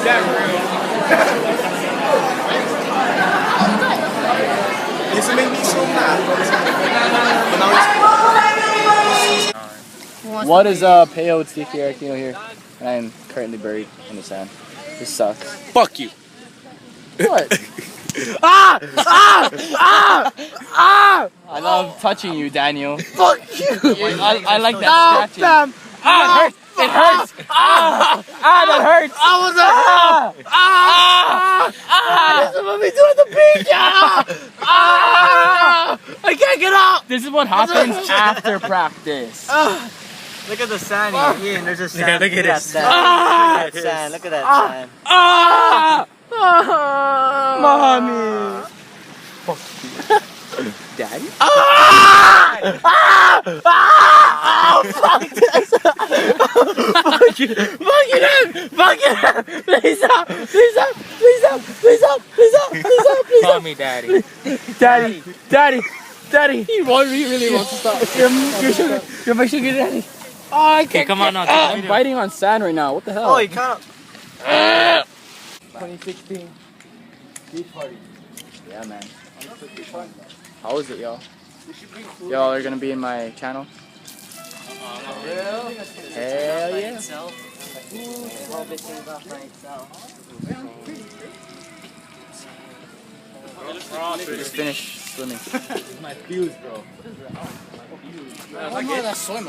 that real. This will make me so mad. What is Peo? It's Dicky Aracino here, and I am currently buried in the sand. This sucks. Fuck you. What? Ah! Ah! Ah! Ah! I love touching you, Daniel. Fuck you! I like that scratching. Bam. Ah! It hurts! It hurts! Ah! Ah! That hurts! I was ah! Ah! This is what we do at the beach! Ah! Ah! I can't get up! This is what happens after practice. Look at the sand, Ian. There's a sand. Yeah, look at that this. sand. Ah! Look at that sand. Look at that sand. Ah! Mommy! Fuck you. Daddy? Ah! Ah! Ah! Oh, fuck this! Fuck you! Fuck it up! Fuck it up! Please stop! Please stop! Please stop! Please stop! Please stop! Please stop! Please Call stop! me daddy. Daddy! Daddy! Daddy! He really wants to stop. You're my sugar daddy. Oh, I can't. Okay, come on now. I'm biting on sand right now. What the hell? Oh, you kind of. 2016 beach party. Yeah, man. How was it, y'all? Y'all are gonna be in my channel. Hell yeah! Just finished swimming. My fuse, bro. That's swim.